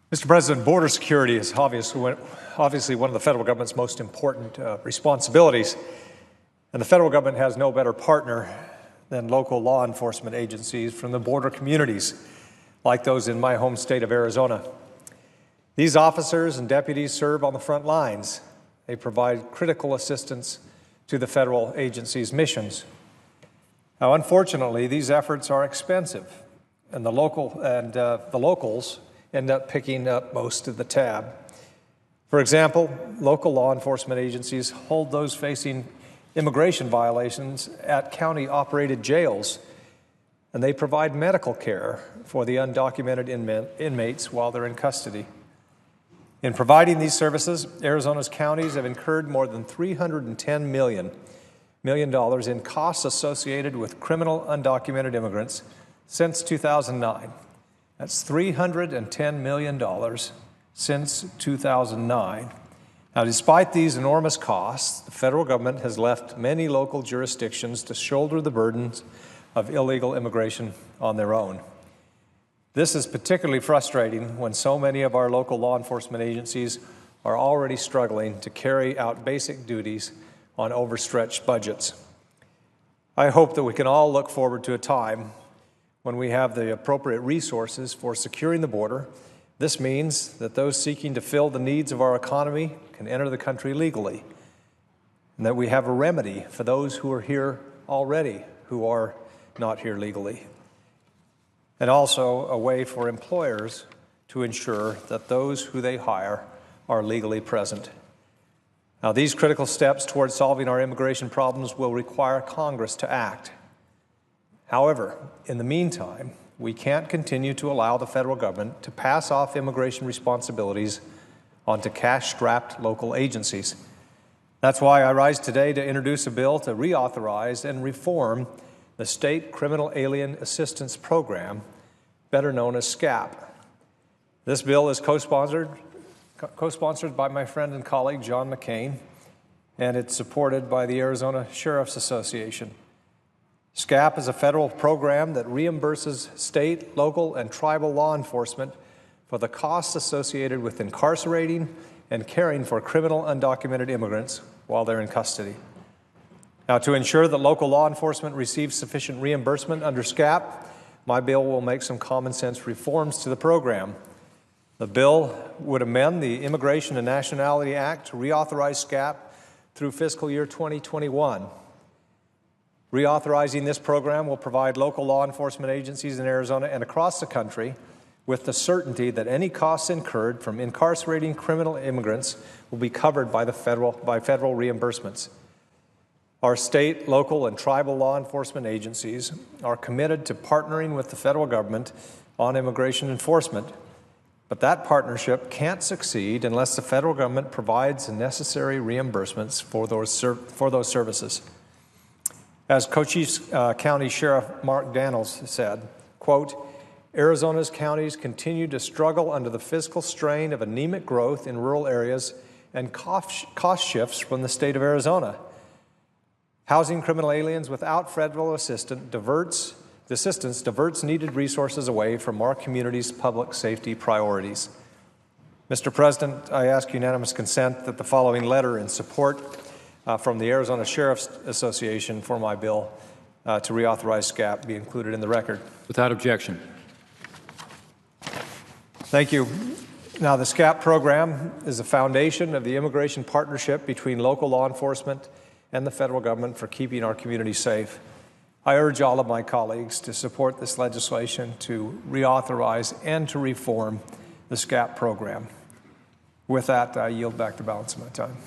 Mr. President, border security is obviously one of the federal government's most important responsibilities, and the federal government has no better partner than local law enforcement agencies from the border communities, like those in my home state of Arizona. These officers and deputies serve on the front lines. They provide critical assistance to the federal agency's missions. Now, unfortunately, these efforts are expensive, and the locals end up picking up most of the tab. For example, local law enforcement agencies hold those facing immigration violations at county-operated jails, and they provide medical care for the undocumented inmates while they're in custody. In providing these services, Arizona's counties have incurred more than $310 million in costs associated with criminal undocumented immigrants since 2009. That's $310 million since 2009. Now, despite these enormous costs, the federal government has left many local jurisdictions to shoulder the burdens of illegal immigration on their own. This is particularly frustrating when so many of our local law enforcement agencies are already struggling to carry out basic duties on overstretched budgets. I hope that we can all look forward to a time when we have the appropriate resources for securing the border. This means that those seeking to fill the needs of our economy can enter the country legally, and that we have a remedy for those who are here already who are not here legally, and also a way for employers to ensure that those who they hire are legally present. Now, these critical steps towards solving our immigration problems will require Congress to act. However, in the meantime, we can't continue to allow the federal government to pass off immigration responsibilities onto cash-strapped local agencies. That's why I rise today to introduce a bill to reauthorize and reform the State Criminal Alien Assistance Program, better known as SCAAP. This bill is co-sponsored by my friend and colleague John McCain, and it's supported by the Arizona Sheriff's Association. SCAAP is a federal program that reimburses state, local, and tribal law enforcement for the costs associated with incarcerating and caring for criminal undocumented immigrants while they're in custody. Now, to ensure that local law enforcement receives sufficient reimbursement under SCAAP, my bill will make some common sense reforms to the program. The bill would amend the Immigration and Nationality Act to reauthorize SCAAP through fiscal year 2021. Reauthorizing this program will provide local law enforcement agencies in Arizona and across the country with the certainty that any costs incurred from incarcerating criminal immigrants will be covered by federal reimbursements. Our state, local, and tribal law enforcement agencies are committed to partnering with the federal government on immigration enforcement, but that partnership can't succeed unless the federal government provides the necessary reimbursements for those services. As Cochise County Sheriff Mark Daniels said, quote, "Arizona's counties continue to struggle under the fiscal strain of anemic growth in rural areas and cost shifts from the state of Arizona. Housing criminal aliens without federal assistance diverts needed resources away from our community's public safety priorities." Mr. President, I ask unanimous consent that the following letter in support from the Arizona Sheriff's Association for my bill to reauthorize SCAAP be included in the record. Without objection. Thank you. Now, the SCAAP program is the foundation of the immigration partnership between local law enforcement and the federal government for keeping our community safe. I urge all of my colleagues to support this legislation to reauthorize and to reform the SCAAP program. With that, I yield back the balance of my time.